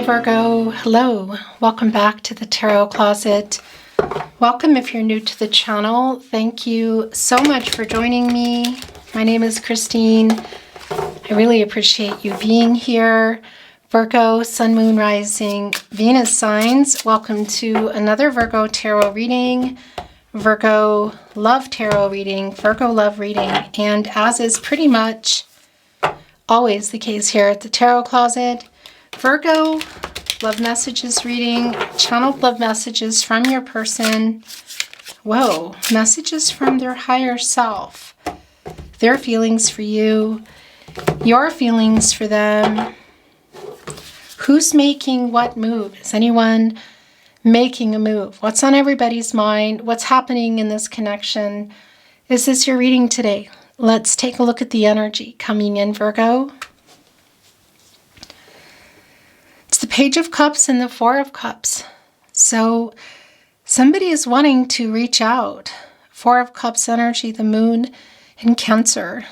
Hi Virgo, hello, welcome back to the Tarot Closet. Welcome if you're new to the channel. Thank you so much for joining me. My name is Christine. I really appreciate you being here. Virgo, Sun, Moon, Rising, Venus signs. Welcome to another Virgo Tarot reading, Virgo Love Tarot reading, Virgo Love reading. And as is pretty much always the case here at the Tarot Closet, Virgo love messages reading, channeled love messages from your person. Whoa, messages from their higher self. Their feelings for you, your feelings for them. Who's making what move? Is anyone making a move? What's on everybody's mind? What's happening in this connection? Is this your reading today? Let's take a look at the energy coming in, Virgo. The Page of Cups and the Four of Cups. So somebody is wanting to reach out. Four of Cups energy, the moon in Cancer.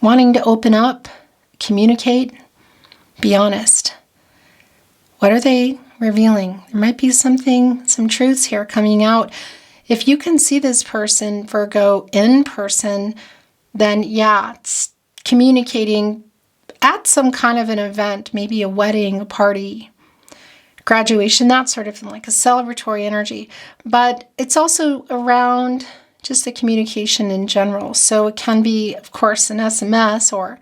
Wanting to open up, communicate, be honest. What are they revealing? There might be something, some truths here coming out. If you can see this person, Virgo, in person, then yeah, it's communicating at some kind of an event, maybe a wedding, a party, graduation, that sort of thing, like a celebratory energy. But it's also around just the communication in general. So it can be, of course, an SMS or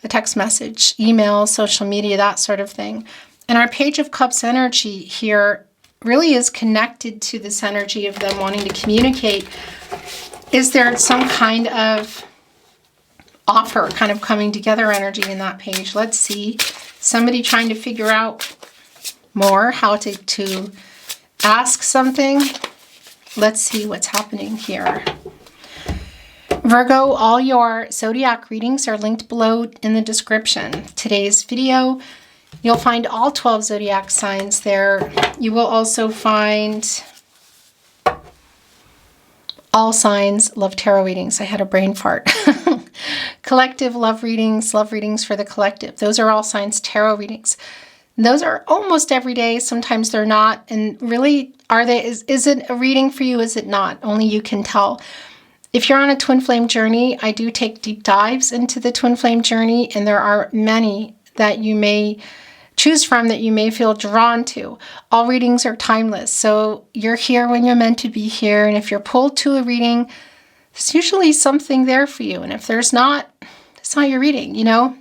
a text message, email, social media, that sort of thing. And our Page of Cups energy here really is connected to this energy of them wanting to communicate. Is there some kind of offer kind of coming together energy in that page? Let's see. Somebody trying to figure out more how to ask something. Let's see what's happening here. Virgo, all your zodiac readings are linked below in the description. Today's video, you'll find all 12 zodiac signs there. You will also find all signs love tarot readings. I had a brain fart. Collective love readings for the collective. Those are all signs tarot readings. Those are almost every day. Sometimes they're not. And really, are they? Is it a reading for you? Is it not? Only you can tell. If you're on a twin flame journey, I do take deep dives into the twin flame journey, and there are many that you may choose from that you may feel drawn to. All readings are timeless. So you're here when you're meant to be here. And if you're pulled to a reading, there's usually something there for you. And if there's not, it's not your reading, you know?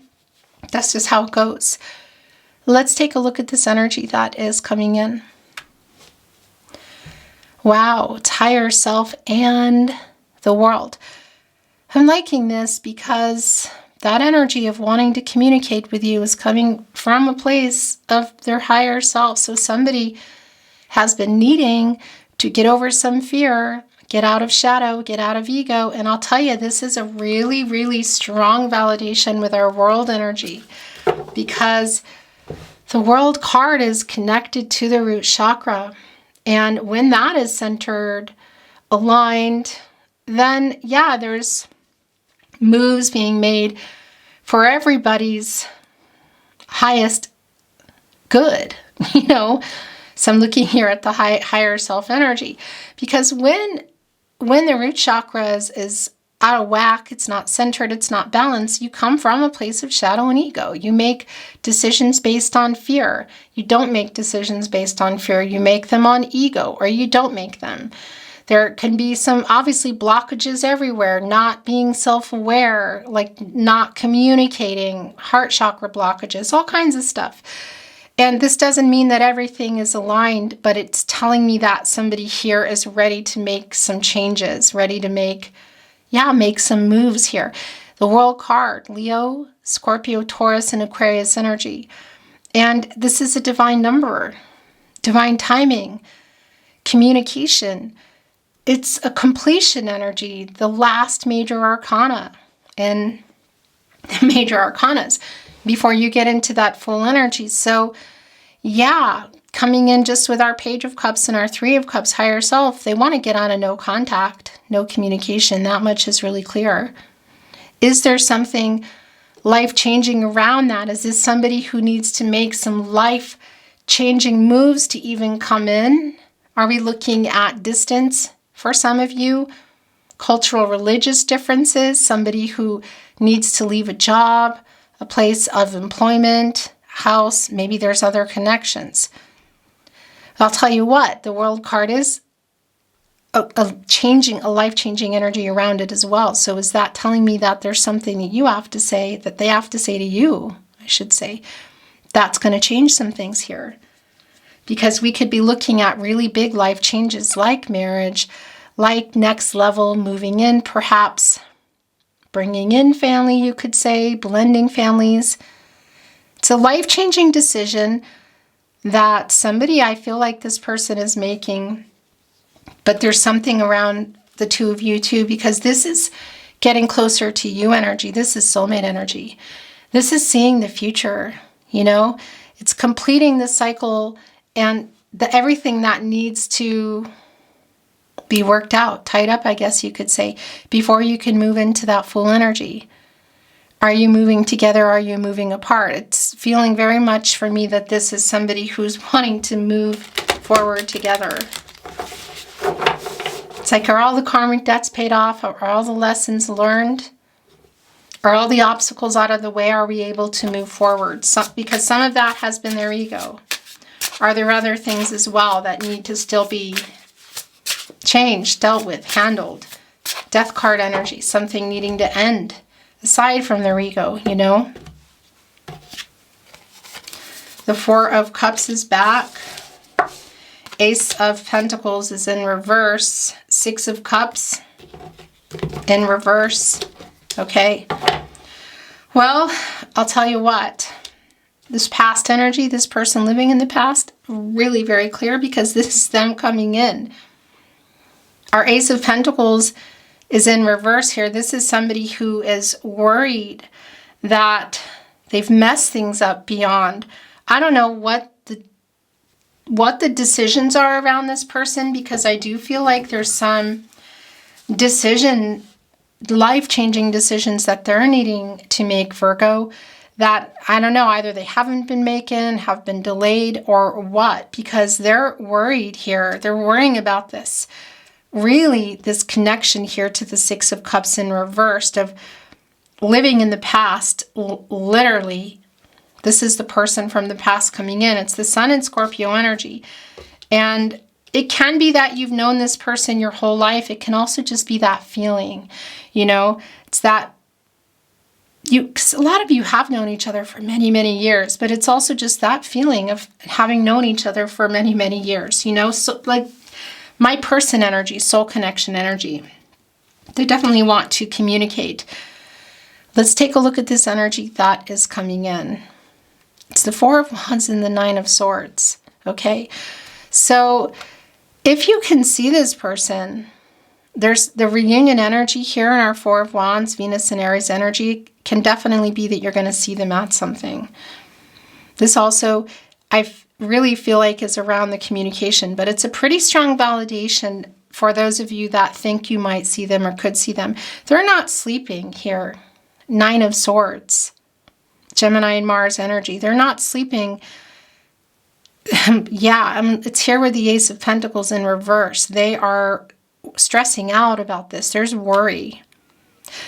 That's just how it goes. Let's take a look at this energy that is coming in. Wow, it's higher self and the world. I'm liking this because that energy of wanting to communicate with you is coming from a place of their higher self. So somebody has been needing to get over some fear, get out of shadow, get out of ego. And I'll tell you, this is a really, really strong validation with our world energy, because the world card is connected to the root chakra. And when that is centered, aligned, then yeah, there's moves being made for everybody's highest good, you know. So I'm looking here at the higher self energy, because when the root chakra is out of whack, it's not centered, it's not balanced, you come from a place of shadow and ego. You make decisions based on fear. You don't make decisions based on fear. You make them on ego, or you don't make them. There can be some obviously blockages everywhere, not being self-aware, like not communicating, heart chakra blockages, all kinds of stuff. And this doesn't mean that everything is aligned, but it's telling me that somebody here is ready to make some changes, ready to make some moves here. The World card, Leo, Scorpio, Taurus, and Aquarius energy. And this is a divine number, divine timing, communication. It's a completion energy, the last major arcana and the major arcanas before you get into that full energy. So yeah, coming in just with our Page of Cups and our Three of Cups higher self, they want to get on a no contact, no communication. That much is really clear. Is there something life-changing around that? Is this somebody who needs to make some life-changing moves to even come in? Are we looking at distance for some of you? Cultural, religious differences, somebody who needs to leave a job, a place of employment, house, maybe there's other connections. I'll tell you what, the World card is a life-changing energy around it as well. So is that telling me that there's something that you have to say, that they have to say to you, I should say, that's going to change some things here? Because we could be looking at really big life changes like marriage, like next level, moving in, perhaps bringing in family, you could say, blending families. It's a life-changing decision that somebody, I feel like this person is making, but there's something around the two of you too, because this is getting closer to you energy. This is soulmate energy. This is seeing the future, you know? It's completing the cycle and everything that needs to be worked out, tied up, I guess you could say, before you can move into that full energy. Are you moving together? Are you moving apart? It's feeling very much for me that this is somebody who's wanting to move forward together. It's like, are all the karmic debts paid off? Are all the lessons learned? Are all the obstacles out of the way? Are we able to move forward? Because some of that has been their ego. Are there other things as well that need to still be changed, dealt with, handled? Death card energy, something needing to end, aside from their ego, you know? The Four of Cups is back. Ace of Pentacles is in reverse. Six of Cups in reverse. Okay. Well, I'll tell you what. This past energy, this person living in the past, really very clear because this is them coming in. Our Ace of Pentacles is in reverse here. This is somebody who is worried that they've messed things up beyond. I don't know what the decisions are around this person, because I do feel like there's some life-changing decisions that they're needing to make, Virgo, that, I don't know, either they haven't been making, have been delayed, or what, because they're worried here. They're worrying about this. Really, this connection here to the Six of Cups in reverse of living in the past, literally. This is the person from the past coming in. It's the Sun and Scorpio energy. And it can be that you've known this person your whole life. It can also just be that feeling, you know. It's that a lot of you have known each other for many, many years, but it's also just that feeling of having known each other for many, many years, you know. So like my person energy, soul connection energy, they definitely want to communicate. Let's take a look at this energy that is coming in. It's the Four of Wands and the Nine of Swords, okay? So if you can see this person, there's the reunion energy here in our Four of Wands, Venus and Aries energy, can definitely be that you're going to see them at something. This also, I really feel like, is around the communication, but it's a pretty strong validation for those of you that think you might see them or could see them. They're not sleeping here. Nine of Swords. Gemini and Mars energy. They're not sleeping. It's here with the Ace of Pentacles in reverse. They are stressing out about this. There's worry.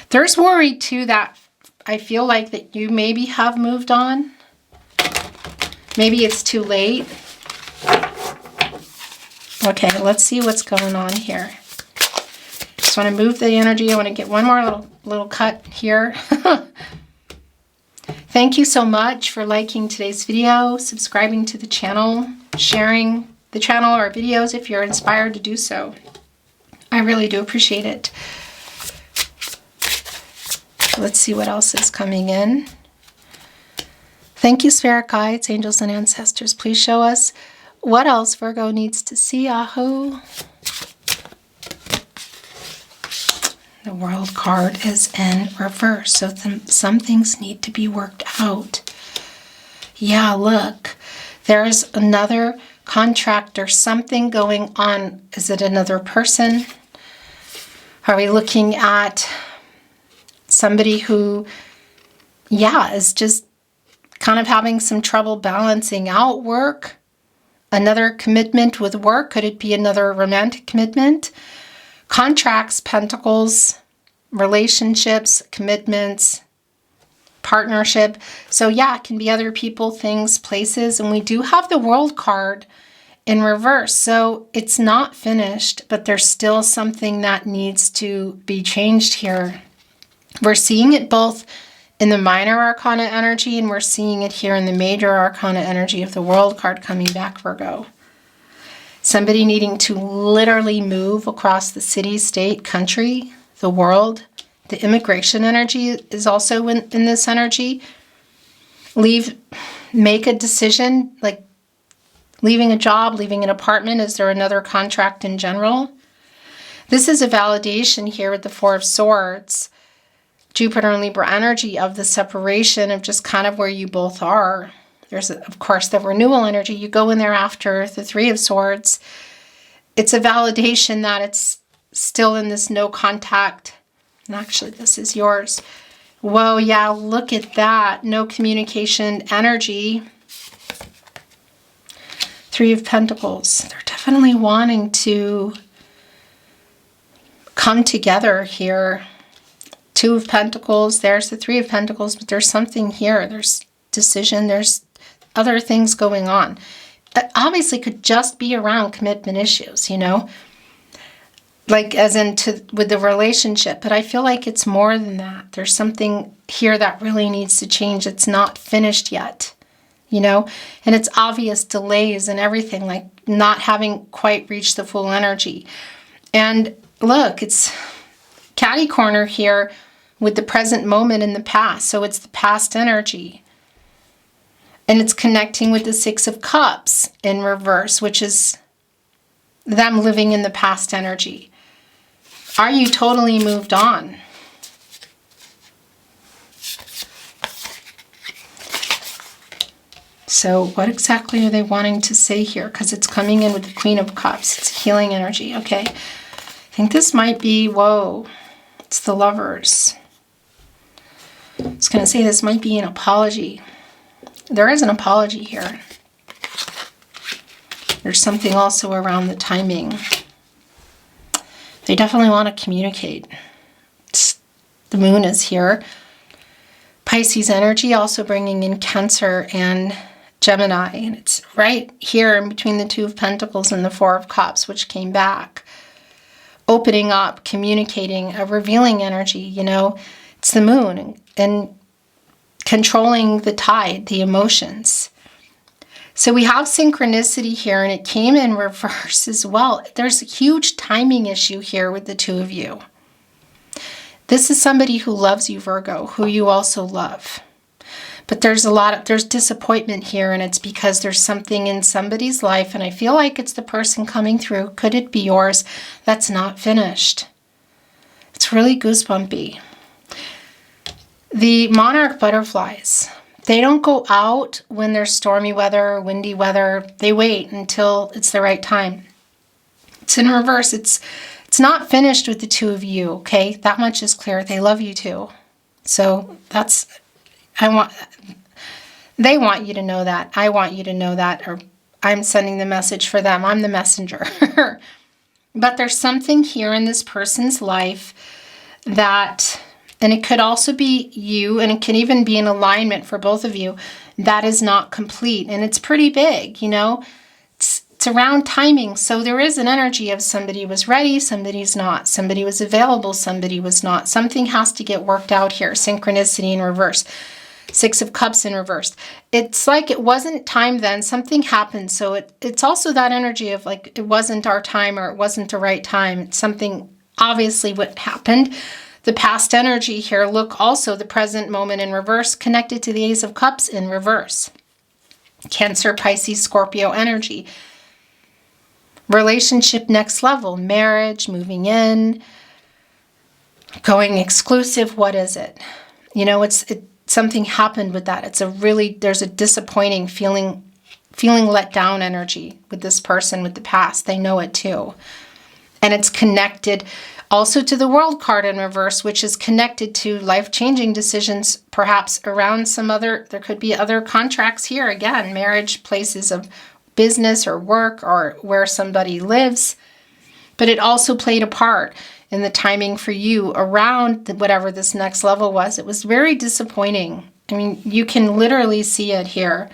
There's worry too that I feel like that you maybe have moved on. Maybe it's too late. Okay, let's see what's going on here. Just want to move the energy. I want to get one more little cut here. Thank you so much for liking today's video, subscribing to the channel, sharing the channel or videos if you're inspired to do so. I really do appreciate it. Let's see what else is coming in. Thank you, Spirit Guides, Angels, and Ancestors. Please show us what else Virgo needs to see. Aho. The World card is in reverse, so some things need to be worked out. Yeah, look, there's another contract or something going on. Is it another person? Are we looking at somebody who yeah, is just kind of having some trouble balancing out work. Another commitment with work. Could it be another romantic commitment? Contracts, pentacles, relationships, commitments, partnership. So yeah, it can be other people, things, places. And we do have the World card in reverse. So it's not finished, but there's still something that needs to be changed here. We're seeing it both in the minor arcana energy, and we're seeing it here in the major arcana energy of the World card coming back, Virgo. Somebody needing to literally move across the city, state, country, the world. The immigration energy is also in this energy. Make a decision, like leaving a job, leaving an apartment. Is there another contract in general? This is a validation here with the Four of Swords. Jupiter and Libra energy of the separation of just kind of where you both are. There's, of course, the renewal energy. You go in there after the Three of Swords. It's a validation that it's still in this no contact. And actually, this is yours. Whoa, yeah, look at that. No communication energy. Three of Pentacles. They're definitely wanting to come together here. Two of Pentacles, there's the Three of Pentacles, but there's something here. There's decision, there's other things going on. It obviously could just be around commitment issues, you know? Like as in with the relationship, but I feel like it's more than that. There's something here that really needs to change. It's not finished yet, you know? And it's obvious delays and everything, like not having quite reached the full energy. And look, it's catty corner here with the present moment in the past. So it's the past energy. And it's connecting with the Six of Cups in reverse, which is them living in the past energy. Are you totally moved on? So what exactly are they wanting to say here? Because it's coming in with the Queen of Cups. It's healing energy. Okay. I think this might be, whoa, it's the Lovers. I was going to say this might be an apology. There is an apology here. There's something also around the timing. They definitely want to communicate. The Moon is here. Pisces energy also bringing in Cancer and Gemini. And it's right here in between the Two of Pentacles and the Four of Cups, which came back. Opening up, communicating, a revealing energy, you know. It's the Moon and controlling the tide, the emotions. So we have synchronicity here, and it came in reverse as well. There's a huge timing issue here with the two of you. This is somebody who loves you, Virgo, who you also love. But there's disappointment here, and it's because there's something in somebody's life, and I feel like it's the person coming through. Could it be yours? That's not finished. It's really goosebumpy. The monarch butterflies, they don't go out when there's stormy weather or windy weather. They wait until it's the right time. It's in reverse. It's not finished with the two of you, okay? That much is clear. They love you too. So they want you to know that. I want you to know that, or I'm sending the message for them. I'm the messenger. But there's something here in this person's life that, and it could also be you, and it can even be an alignment for both of you, that is not complete. And it's pretty big, you know? It's around timing. So there is an energy of somebody was ready, somebody's not. Somebody was available, somebody was not. Something has to get worked out here. Synchronicity in reverse. Six of Cups in reverse. It's like it wasn't time then. Something happened. So it's also that energy of like it wasn't our time or it wasn't the right time. It's something obviously what happened. The past energy here, look also the present moment in reverse, connected to the Ace of Cups in reverse. Cancer, Pisces, Scorpio energy. Relationship next level, marriage, moving in, going exclusive. What is it? You know, something happened with that. There's a disappointing feeling let down energy with this person with the past. They know it too. And it's connected also to the World card in reverse, which is connected to life-changing decisions, perhaps around there could be other contracts here. Again, marriage, places of business or work, or where somebody lives. But it also played a part in the timing for you around whatever this next level was. It was very disappointing. I mean, you can literally see it here.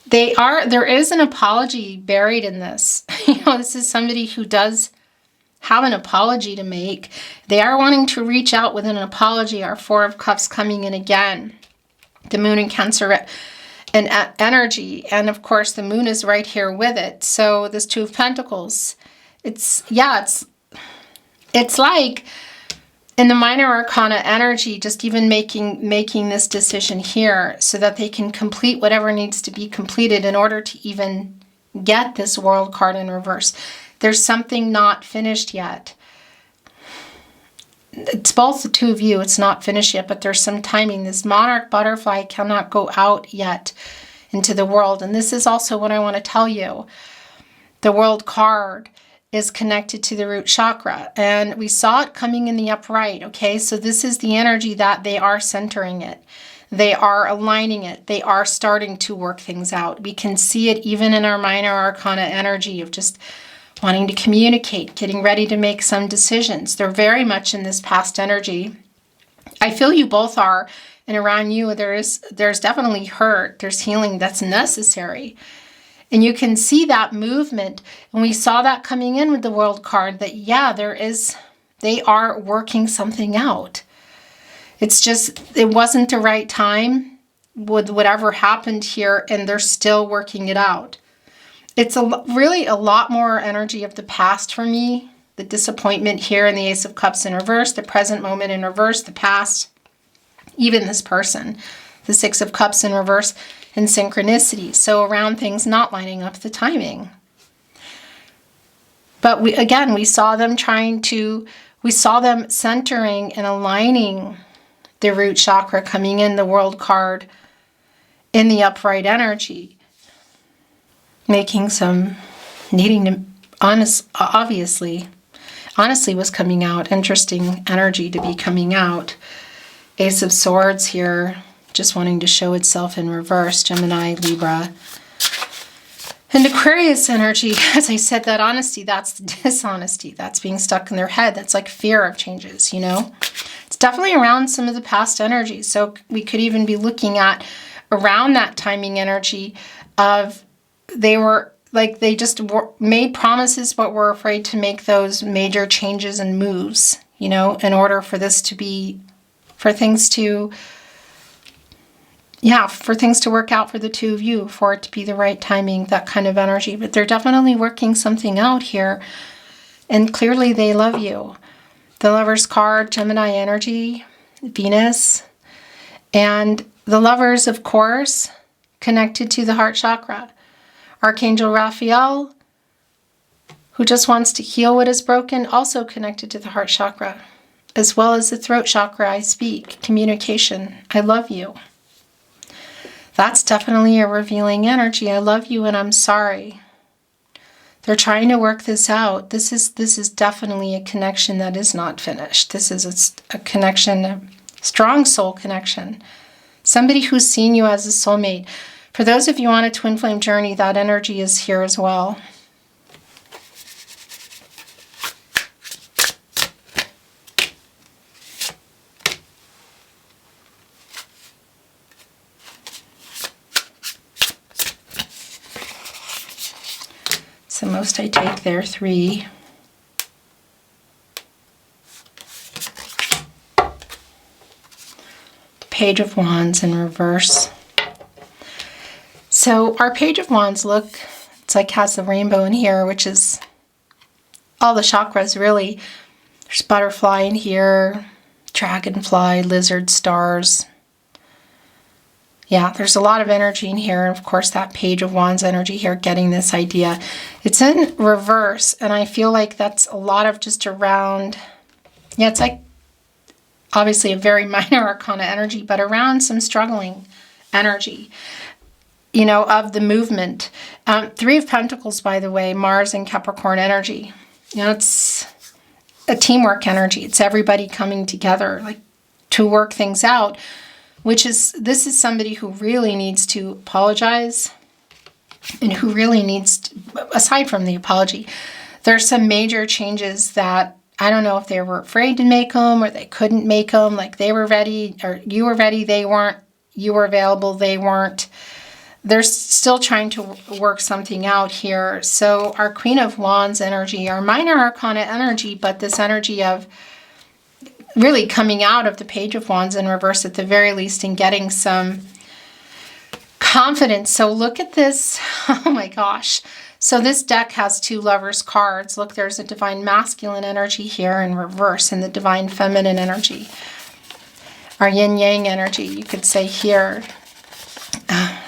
There is an apology buried in this. This is somebody who does have an apology to make. They are wanting to reach out with an apology. Our Four of Cups coming in again. The Moon in Cancer and energy. And of course, the Moon is right here with it. So this Two of Pentacles. It's like in the Minor Arcana energy, just even making this decision here so that they can complete whatever needs to be completed in order to even get this World card in reverse. There's something not finished yet. It's both the two of you. It's not finished yet, but there's some timing. This Monarch butterfly cannot go out yet into the world. And this is also what I want to tell you. The World card is connected to the root chakra. And we saw it coming in the upright, okay? So this is the energy that they are centering it. They are aligning it. They are starting to work things out. We can see it even in our Minor Arcana energy of just wanting to communicate, getting ready to make some decisions. They're very much in this past energy. I feel you both are, and around you there's definitely hurt. There's healing that's necessary. And you can see that movement. And we saw that coming in with the World card that, yeah, they are working something out. It's just, it wasn't the right time with whatever happened here, and they're still working it out. It's really a lot more energy of the past for me. The disappointment here in the Ace of Cups in reverse, the present moment in reverse, the past, even this person. The Six of Cups in reverse, and synchronicity. So around things not lining up the timing. But we saw them centering and aligning the root chakra coming in the World card in the upright energy. Making some needing to honestly was coming out. Interesting energy to be coming out. Ace of Swords here, just wanting to show itself in reverse. Gemini, Libra. And Aquarius energy, as I said, that honesty, that's the dishonesty. That's being stuck in their head. That's like fear of changes, It's definitely around some of the past energy. So we could even be looking at around that timing energy of they just made promises but were afraid to make those major changes and moves, in order for things to work out for the two of you, for it to be the right timing, that kind of energy. But they're definitely working something out here. And clearly they love you. The Lovers card, Gemini energy, Venus. And the Lovers, of course, connected to the heart chakra. Archangel Raphael, who just wants to heal what is broken, also connected to the heart chakra, as well as the throat chakra. I speak, communication. I love you. That's definitely a revealing energy. I love you and I'm sorry. They're trying to work this out. This is definitely a connection that is not finished. This is a connection, a strong soul connection. Somebody who's seen you as a soulmate. For those of you on a twin flame journey, that energy is here as well. So most I take there, 3. The Page of Wands in reverse. So our Page of Wands, look, it's like has the rainbow in here, which is all the chakras really. There's butterfly in here, dragonfly, lizard, stars. Yeah, there's a lot of energy in here. And of course, that Page of Wands energy here, getting this idea. It's in reverse, and I feel like that's a lot of just around, yeah, it's like obviously a very minor arcana energy, but around some struggling energy, of the movement. 3 of Pentacles, by the way, Mars and Capricorn energy. it's a teamwork energy. It's everybody coming together, like, to work things out, this is somebody who really needs to apologize, and who really needs to, aside from the apology, there's some major changes that I don't know if they were afraid to make them or they couldn't make them. Like, they were ready, or you were ready, they weren't. You were available, they weren't. They're still trying to work something out here. So our Queen of Wands energy, our minor arcana energy, but this energy of really coming out of the Page of Wands in reverse at the very least, and getting some confidence. So look at this. Oh my gosh. So this deck has 2 Lovers cards. Look, there's a Divine Masculine energy here in reverse, and the Divine Feminine energy. Our yin-yang energy, you could say here.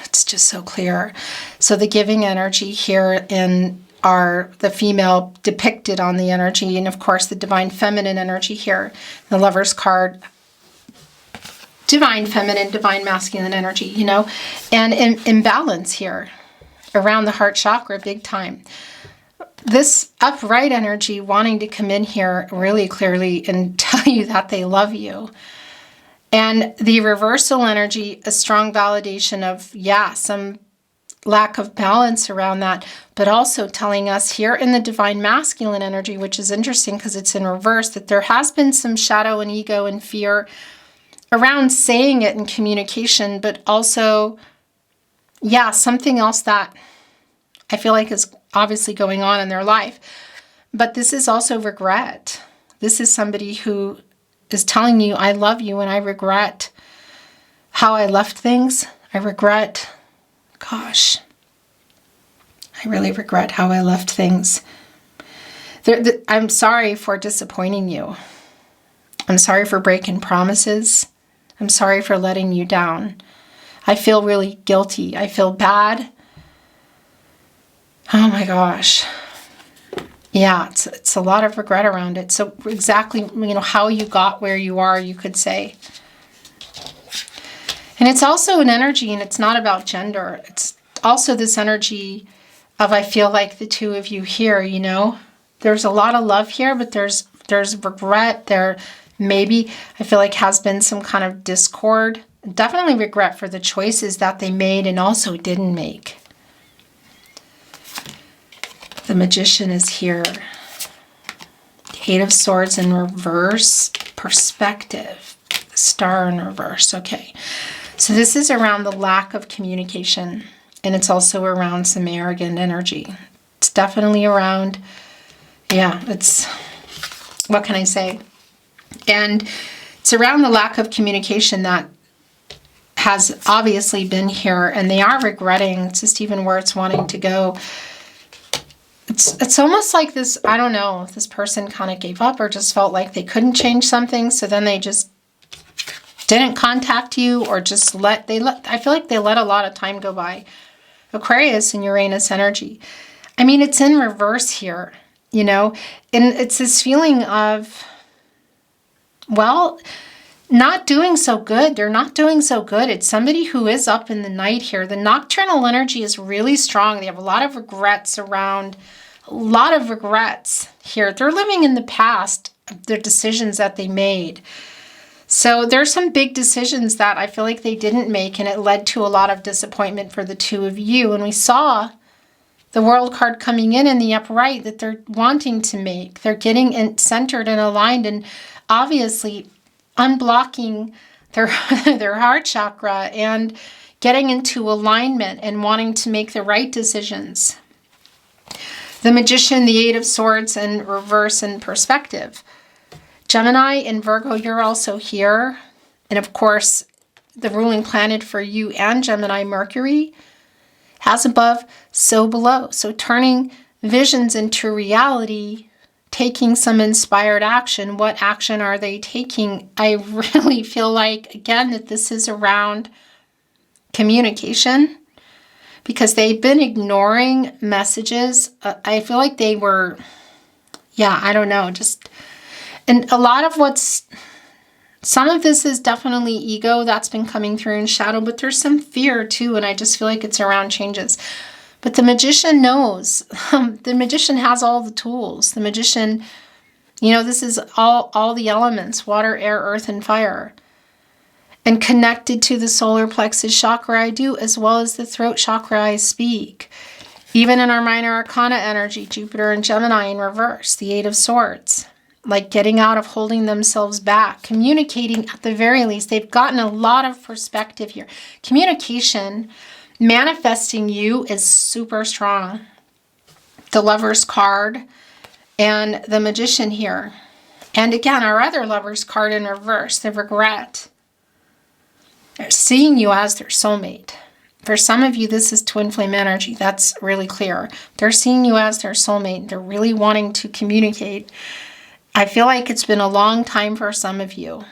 It's just so clear. So the giving energy here in the female depicted on the energy, and of course the Divine Feminine energy here. The Lovers card, Divine Feminine, Divine Masculine energy, and in balance here around the heart chakra big time. This upright energy wanting to come in here really clearly and tell you that they love you. And the reversal energy, a strong validation of, some lack of balance around that, but also telling us here in the Divine Masculine energy, which is interesting because it's in reverse, that there has been some shadow and ego and fear around saying it in communication, but also, something else that I feel like is obviously going on in their life. But this is also regret. This is somebody who is telling you, I love you and I regret how I left things. I regret, I really regret how I left things. I'm sorry for disappointing you. I'm sorry for breaking promises. I'm sorry for letting you down. I feel really guilty. I feel bad. Oh my gosh. Yeah, it's a lot of regret around it. So exactly, how you got where you are, you could say. And it's also an energy, and it's not about gender. It's also this energy of, I feel like the two of you here, there's a lot of love here, but there's regret. There maybe, I feel like, has been some kind of discord. Definitely regret for the choices that they made and also didn't make. The Magician is here. Eight of Swords in reverse. Perspective. The Star in reverse. Okay. So this is around the lack of communication. And it's also around some arrogant energy. It's definitely around, it's, what can I say? And it's around the lack of communication that has obviously been here. And they are regretting. It's just even where it's wanting to go. It's almost like this, I don't know, if this person kind of gave up or just felt like they couldn't change something, so then they just didn't contact you, or just I feel like they let a lot of time go by. Aquarius and Uranus energy. I mean, it's in reverse here, and it's this feeling of, not doing so good. They're not doing so good. It's somebody who is up in the night here. The nocturnal energy is really strong. They have a lot of regrets here. They're living in the past, their decisions that they made. So there's some big decisions that I feel like they didn't make, and it led to a lot of disappointment for the two of you. And we saw the World card coming in the upright that they're wanting to make. They're getting centered and aligned, and obviously unblocking their heart chakra and getting into alignment and wanting to make the right decisions. The Magician, the Eight of Swords in reverse and perspective. Gemini and Virgo, you're also here. And of course, the ruling planet for you and Gemini, Mercury, as above, so below. So turning visions into reality, taking some inspired action. What action are they taking? I really feel like, again, that this is around communication, because they've been ignoring messages. I feel like they were, I don't know, and a lot of some of this is definitely ego that's been coming through in shadow, but there's some fear too, and I just feel like it's around changes. But the Magician knows. The Magician has all the tools. The Magician, you know, this is all the elements, water, air, earth, and fire. And connected to the solar plexus chakra I do, as well as the throat chakra I speak. Even in our minor arcana energy, Jupiter and Gemini in reverse, the Eight of Swords. Like getting out of holding themselves back, communicating at the very least. They've gotten a lot of perspective here. Communication, manifesting you is super strong. The Lover's card and the Magician here. And again, our other Lover's card in reverse, the Regret. They're seeing you as their soulmate. For some of you, this is twin flame energy. That's really clear. They're seeing you as their soulmate. They're really wanting to communicate. I feel like it's been a long time for some of you.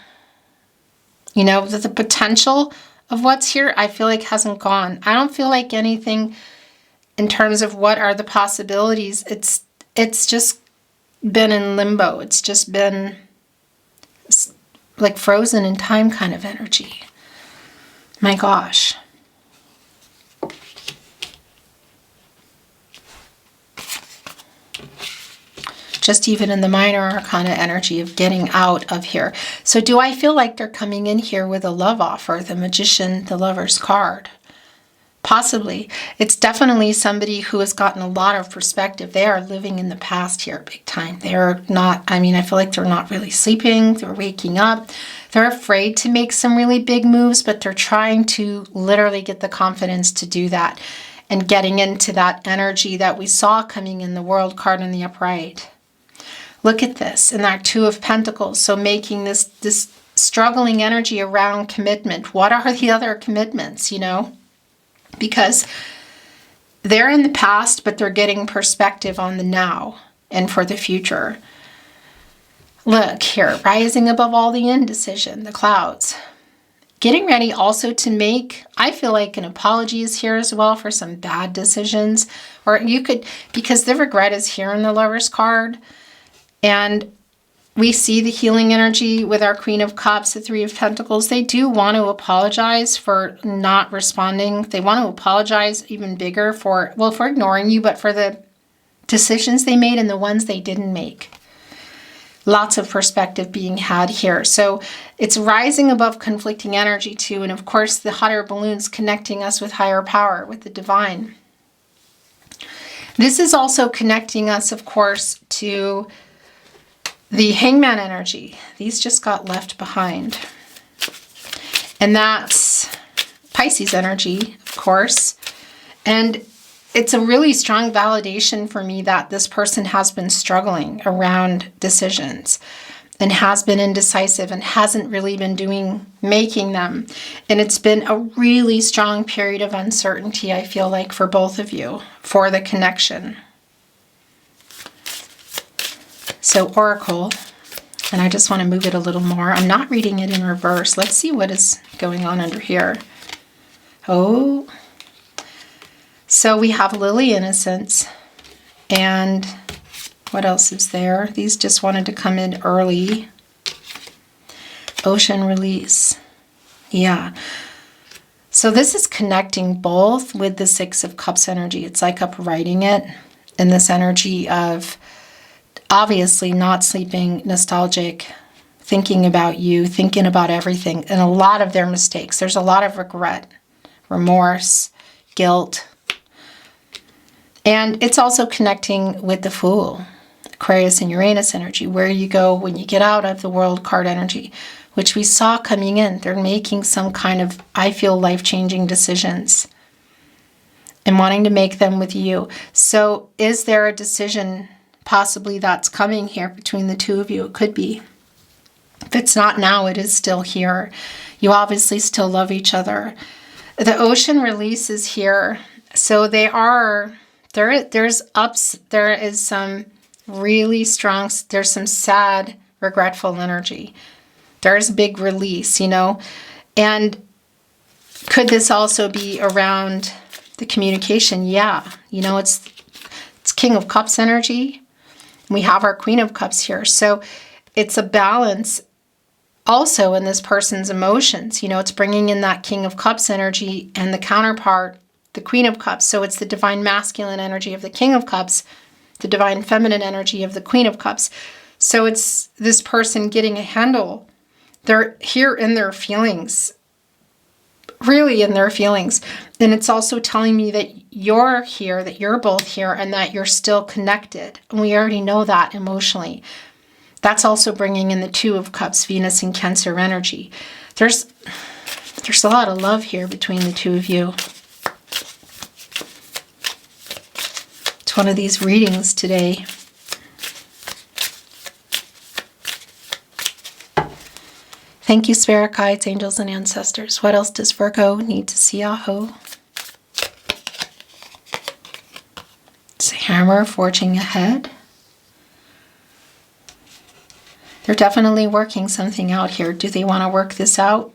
You know, the potential of what's here, I feel like hasn't gone. I don't feel like anything in terms of what are the possibilities. It's just been in limbo. It's just been like frozen in time kind of energy. My gosh. Just even in the minor arcana energy of getting out of here. So do I feel like they're coming in here with a love offer? The Magician, the Lover's card. Possibly. It's definitely somebody who has gotten a lot of perspective. They are living in the past here big time. They're not, I mean, I feel like they're not really sleeping. They're waking up. They're afraid to make some really big moves, but they're trying to literally get the confidence to do that and getting into that energy that we saw coming in the World card in the upright. Look at this, in that Two of Pentacles. So making this struggling energy around commitment. What are the other commitments, you know? Because they're in the past, but they're getting perspective on the now and for the future. Look here, rising above all the indecision, the clouds. Getting ready also to make, I feel like an apology is here as well for some bad decisions. Or you could, because the Regret is here in the Lover's card. And we see the healing energy with our Queen of Cups, the Three of Pentacles. They do want to apologize for not responding. They want to apologize even bigger for, well, for ignoring you, but for the decisions they made and the ones they didn't make. Lots of perspective being had here. So it's rising above conflicting energy too. And of course, the hot air balloons connecting us with higher power, with the divine. This is also connecting us, of course, to the Hangman energy. These just got left behind. And that's Pisces energy, of course. And it's a really strong validation for me that this person has been struggling around decisions and has been indecisive and hasn't really been making them. And it's been a really strong period of uncertainty, I feel like, for both of you, for the connection. So Oracle, and I just want to move it a little more. I'm not reading it in reverse. Let's see what is going on under here. Oh, so we have Lily Innocence, and what else is there? These just wanted to come in early. Ocean Release. Yeah. So this is connecting both with the Six of Cups energy. It's like upwriting it in this energy of obviously not sleeping, nostalgic, thinking about you, thinking about everything, and a lot of their mistakes. There's a lot of regret, remorse, guilt. And it's also connecting with the Fool, Aquarius and Uranus energy, where you go when you get out of the World card energy, which we saw coming in. They're making some kind of, I feel, life-changing decisions and wanting to make them with you. So is there a decision possibly that's coming here between the two of you? It could be. If it's not now, it is still here. You obviously still love each other. The Ocean Release is here. So they are, there's ups, there is some really strong, there's some sad, regretful energy. There's a big release, you know. And could this also be around the communication? Yeah. You know, it's King of Cups energy. We have our Queen of Cups here. So it's a balance also in this person's emotions. You know, it's bringing in that King of Cups energy, and the counterpart the Queen of Cups. So it's the divine masculine energy of the King of Cups, the divine feminine energy of the Queen of Cups. So it's this person getting a handle. They're here in their feelings, really in their feelings. And it's also telling me that you're here, that you're both here, and that you're still connected. And we already know that emotionally. That's also bringing in the Two of Cups, Venus and Cancer energy. There's a lot of love here between the two of you. It's one of these readings today. Thank you, spirit guides, angels, and ancestors. What else does Virgo need to see? Aho. It's a hammer forging ahead. They're definitely working something out here. Do they want to work this out?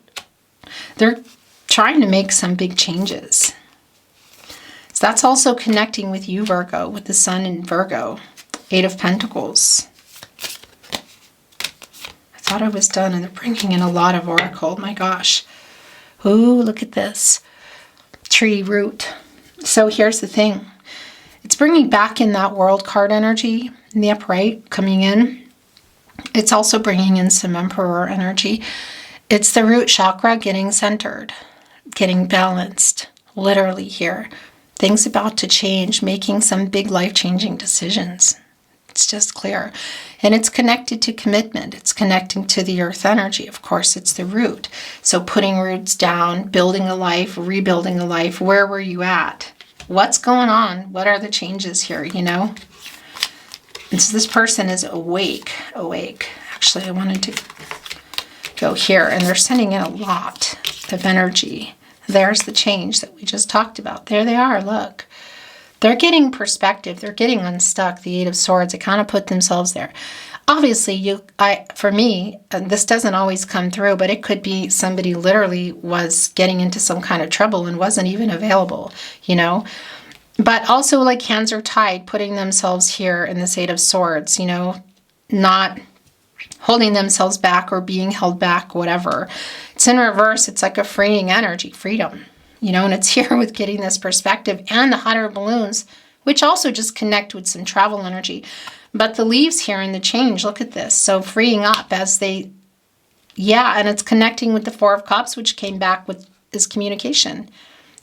They're trying to make some big changes. So that's also connecting with you, Virgo, with the Sun in Virgo. Eight of Pentacles. I thought I was done, and they're bringing in a lot of oracle. My gosh. Ooh, look at this. Tree root. So here's the thing. It's bringing back in that World card energy in the upright coming in. It's also bringing in some Emperor energy. It's the root chakra getting centered, getting balanced, literally here. Things about to change, making some big life-changing decisions. It's just clear. And it's connected to commitment. It's connecting to the earth energy. Of course, it's the root. So putting roots down, building a life, rebuilding a life. Where were you at? What's going on? What are the changes here, you know? And so this person is awake. Actually, I wanted to go here, and they're sending in a lot of energy. There's the change that we just talked about. There they are, look. They're getting perspective. They're getting unstuck. The Eight of Swords, they kind of put themselves there. Obviously, for me, this doesn't always come through, but it could be somebody literally was getting into some kind of trouble and wasn't even available, you know. But also, like, hands are tied, putting themselves here in this Eight of Swords, you know, not holding themselves back or being held back, whatever. It's in reverse. It's like a freeing energy, freedom, you know, and it's here with getting this perspective and the hot air balloons, which also just connect with some travel energy. But the leaves here and the change, look at this. So freeing up as they, yeah, and it's connecting with the Four of Cups, which came back with this communication.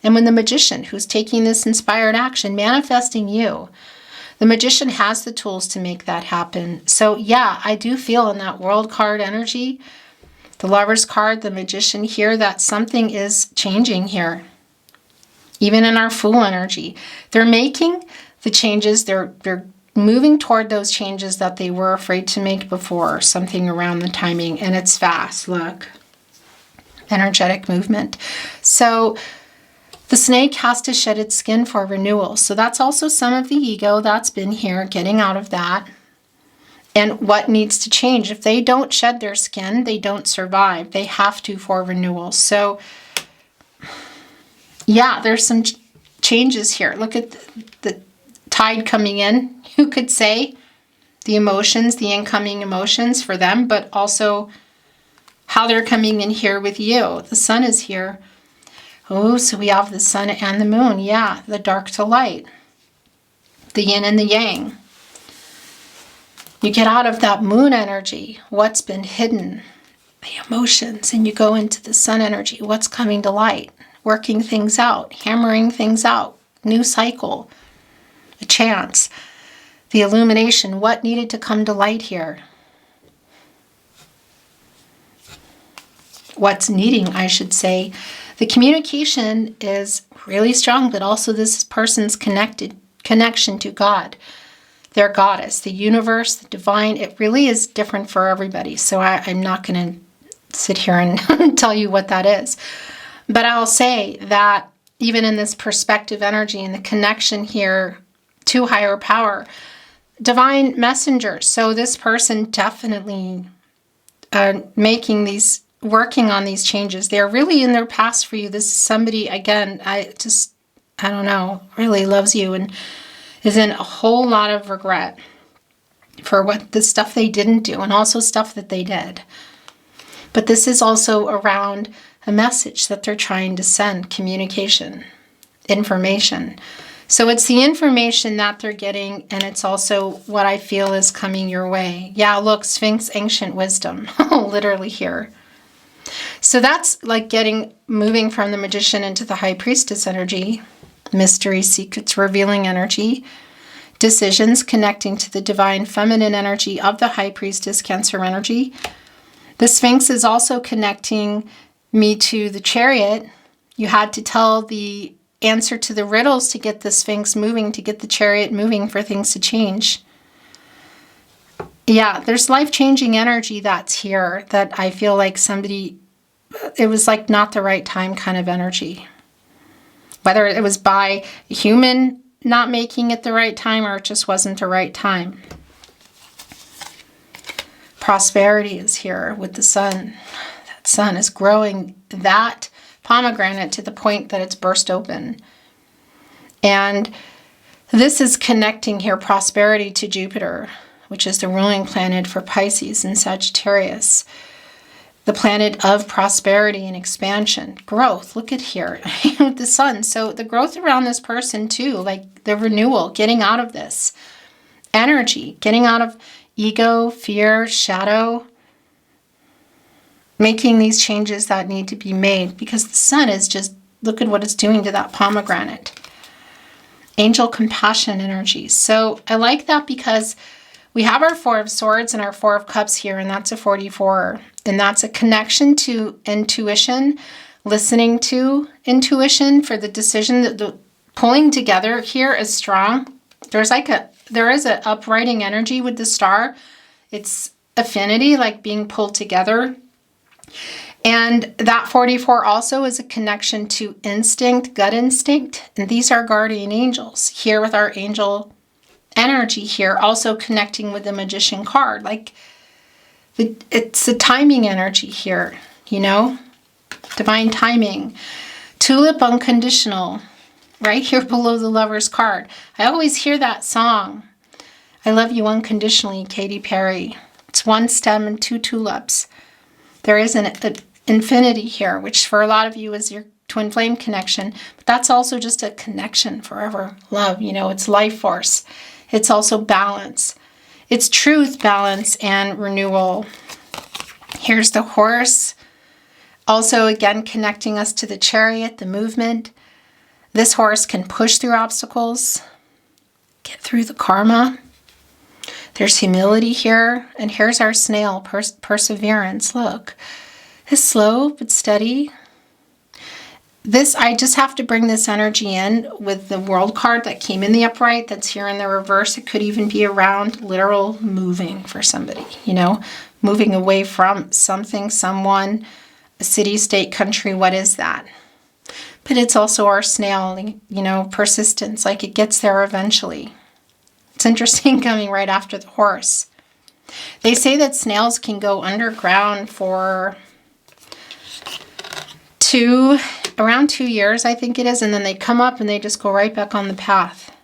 And when the Magician, who's taking this inspired action, manifesting you, the Magician has the tools to make that happen. So yeah, I do feel in that World card energy, the Lover's card, the Magician here, that something is changing here. Even in our Fool energy. They're making the changes. They're moving toward those changes that they were afraid to make before. Something around the timing. And it's fast. Look. Energetic movement. So the snake has to shed its skin for renewal. So that's also some of the ego that's been here, getting out of that. And what needs to change. If they don't shed their skin, they don't survive. They have to for renewal. So, yeah, there's some changes here. Look at the tide coming in, you could say. The emotions, the incoming emotions for them, but also how they're coming in here with you. The sun is here. Oh, so we have the sun and the moon. Yeah, the dark to light. The yin and the yang. You get out of that moon energy, what's been hidden, the emotions, and you go into the sun energy, what's coming to light, working things out, hammering things out, new cycle, a chance, the illumination, what needed to come to light here. What's needing, I should say. The communication is really strong, but also this person's connection to God. Their goddess, the universe, the divine, it really is different for everybody. So I'm not going to sit here and tell you what that is. But I'll say that even in this perspective energy and the connection here to higher power, divine messengers. So this person definitely working on these changes. They're really in their past for you. This is somebody, again, I don't know, really loves you and is in a whole lot of regret for what the stuff they didn't do and also stuff that they did. But this is also around a message that they're trying to send, communication. information. So it's the information that they're getting, and it's also what I feel is coming your way. Yeah, look, Sphinx, ancient wisdom, literally here. So that's like moving from the Magician into the High Priestess energy, mystery, secrets, revealing energy, decisions connecting to the divine feminine energy of the High Priestess, Cancer energy. The Sphinx is also connecting me to the Chariot. You had to tell the answer to the riddles to get the Sphinx moving, to get the Chariot moving for things to change. Yeah, there's life-changing energy that's here that I feel like it was like not the right time kind of energy. Whether it was by a human not making it the right time or it just wasn't the right time. Prosperity is here with the sun. That sun is growing that pomegranate to the point that it's burst open. And this is connecting here prosperity to Jupiter, which is the ruling planet for Pisces and Sagittarius. The planet of prosperity and expansion, growth. Look at here, the sun. So the growth around this person too, like the renewal, getting out of this energy, getting out of ego, fear, shadow, making these changes that need to be made, because the sun is just, look at what it's doing to that pomegranate. Angel compassion energy. So I like that because we have our Four of Swords and our Four of Cups here, and that's a 44. And that's a connection to intuition, listening to intuition for the decision. That the pulling together here is strong. There is an uprighting energy with the star. It's affinity, like being pulled together. And that 44 also is a connection to instinct, gut instinct. And these are guardian angels here with our angel energy here, also connecting with the Magician card. Like it's the timing energy here, you know, divine timing. Tulip unconditional, right here below the Lover's card. I always hear that song. I love you unconditionally, Katy Perry. It's one stem and two tulips. There is an infinity here, which for a lot of you is your twin flame connection, but that's also just a connection, forever love, you know, it's life force. It's also balance. It's truth, balance, and renewal. Here's the horse. Also, again, connecting us to the Chariot, the movement. This horse can push through obstacles, get through the karma. There's humility here. And here's our snail, perseverance. Look, it's slow but steady. I just have to bring this energy in with the World card that came in the upright, that's here in the reverse. It could even be around literal moving for somebody, you know, moving away from something, someone, a city, state, country. What is that? But it's also our snail, you know, persistence, like it gets there eventually. It's interesting coming right after the horse. They say that snails can go underground for around 2 years, I think it is, and then they come up and they just go right back on the path.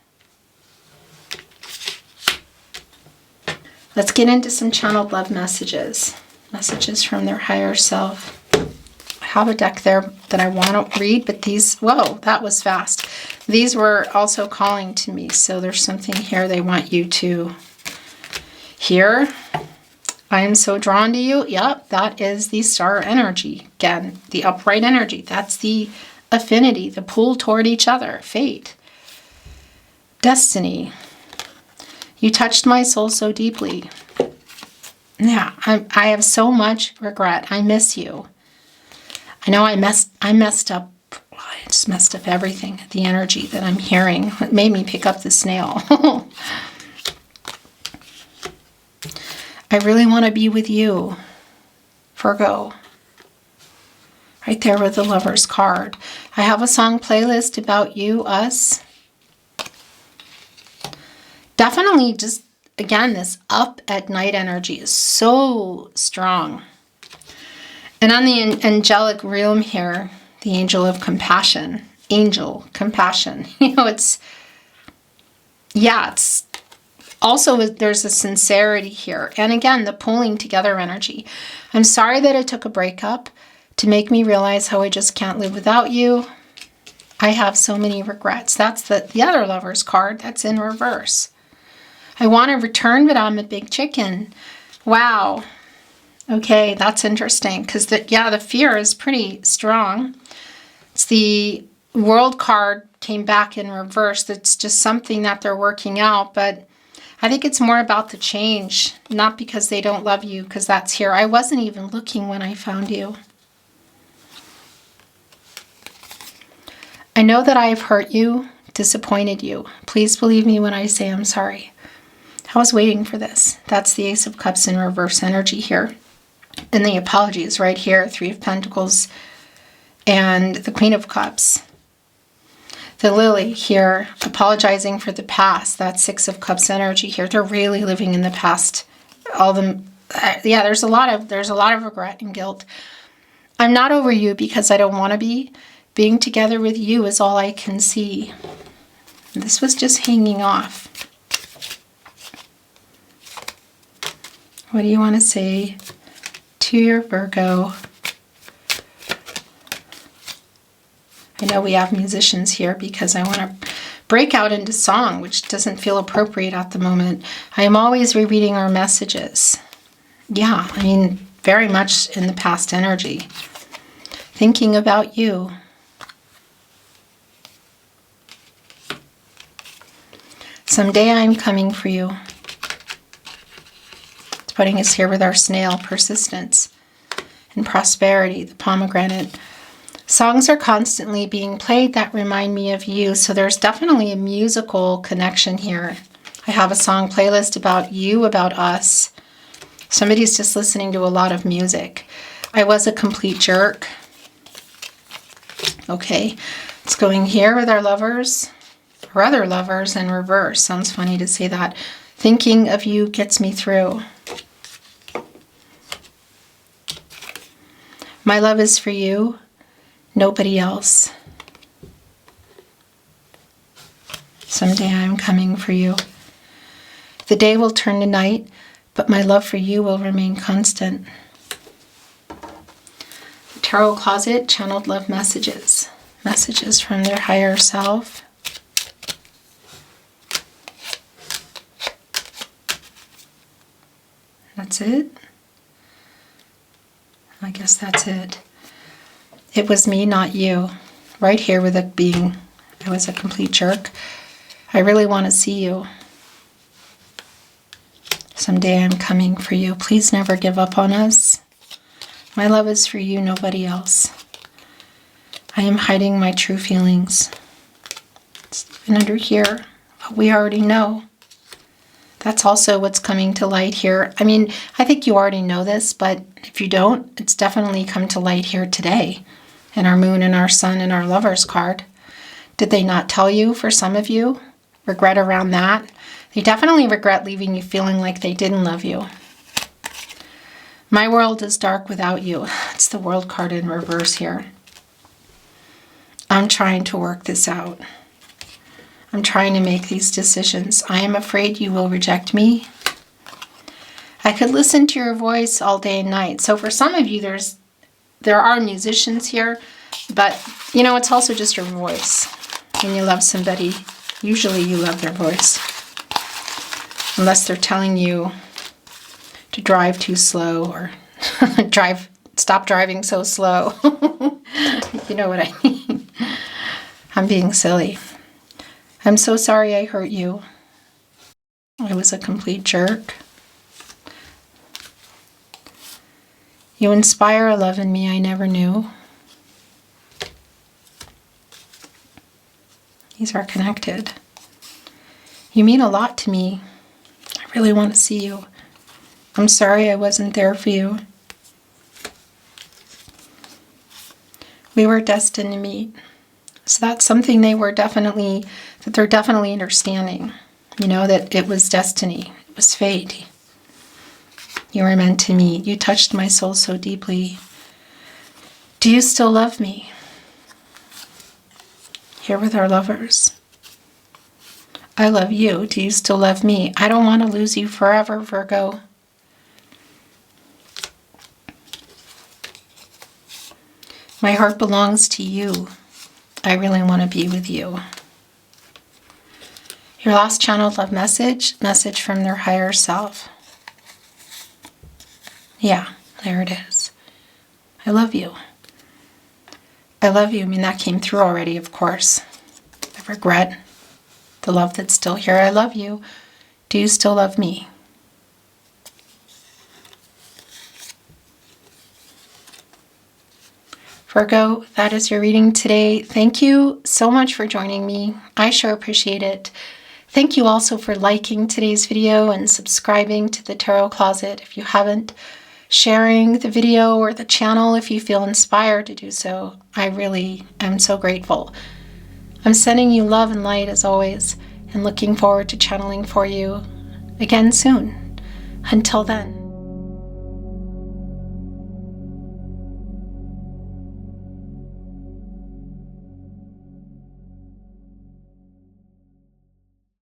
Let's get into some channeled love messages. Messages from their higher self. I have a deck there that I want to read, but these, whoa, that was fast. These were also calling to me, so there's something here they want you to hear. I am so drawn to you. Yep, that is the star energy. Again, the upright energy. That's the affinity, the pull toward each other. Fate. Destiny. You touched my soul so deeply. Yeah, I have so much regret. I miss you. I know I messed up. I just messed up everything. The energy that I'm hearing. It made me pick up the snail. I really want to be with you, Virgo. Right there with the Lover's card. I have a song playlist about you, us. Definitely just, again, this up at night energy is so strong. And on the angelic realm here, the angel of compassion. Angel, compassion. You know, it's also, there's a sincerity here. And again, the pulling together energy. I'm sorry that it took a breakup to make me realize how I just can't live without you. I have so many regrets. That's the other Lover's card. That's in reverse. I want to return, but I'm a big chicken. Wow. Okay, that's interesting because the fear is pretty strong. It's the World card came back in reverse. That's just something that they're working out, but I think it's more about the change, not because they don't love you, because that's here. I wasn't even looking when I found you. I know that I have hurt you, disappointed you. Please believe me when I say I'm sorry. I was waiting for this. That's the Ace of Cups in reverse energy here. Then the apology is right here, Three of Pentacles and the Queen of Cups. The Lily here, apologizing for the past. That's Six of Cups energy here. They're really living in the past. All them, yeah. There's a lot of regret and guilt. I'm not over you because I don't want to be. Being together with you is all I can see. This was just hanging off. What do you want to say to your Virgo? I know we have musicians here because I want to break out into song, which doesn't feel appropriate at the moment. I am always rereading our messages. Yeah, I mean, very much in the past energy. Thinking about you. Someday I'm coming for you. It's putting us here with our snail, persistence and prosperity, the pomegranate. Songs are constantly being played that remind me of you, so there's definitely a musical connection here. I have a song playlist about you, about us. Somebody's just listening to a lot of music. I was a complete jerk. Okay, it's going here with our lovers, or other lovers in reverse. Sounds funny to say that. Thinking of you gets me through. My love is for you, nobody else. Someday I'm coming for you. The day will turn to night, but my love for you will remain constant. Tarot closet, channeled love messages. Messages from their higher self. That's it. I guess that's it. It was me, not you. Right here with it being, I was a complete jerk. I really want to see you. Someday I'm coming for you. Please never give up on us. My love is for you, nobody else. I am hiding my true feelings. It's even under here, but we already know. That's also what's coming to light here. I mean, I think you already know this, but if you don't, it's definitely come to light here today in our moon and our sun and our lovers card. Did they not tell you for some of you? Regret around that? They definitely regret leaving you feeling like they didn't love you. My world is dark without you. It's the World card in reverse here. I'm trying to work this out. I'm trying to make these decisions. I am afraid you will reject me. I could listen to your voice all day and night. So for some of you, there are musicians here, but you know, it's also just your voice. When you love somebody, usually you love their voice. Unless they're telling you to drive too slow or stop driving so slow. You know what I mean. I'm being silly. I'm so sorry I hurt you. I was a complete jerk. You inspire a love in me I never knew. These are connected. You mean a lot to me. I really want to see you. I'm sorry I wasn't there for you. We were destined to meet. So that's something they're definitely understanding. You know, that it was destiny. It was fate. You were meant to meet. You touched my soul so deeply. Do you still love me? Here with our lovers. I love you. Do you still love me? I don't want to lose you forever, Virgo. My heart belongs to you. I really want to be with you. Your last channeled love message from their higher self. Yeah, there it is. I love you. I love you. I mean, that came through already, of course. The regret, the love that's still here. I love you. Do you still love me? Virgo, that is your reading today. Thank you so much for joining me. I sure appreciate it. Thank you also for liking today's video and subscribing to the Tarot Closet if you haven't. Sharing the video or the channel if you feel inspired to do so. I really am so grateful. I'm sending you love and light as always and looking forward to channeling for you again soon. Until then.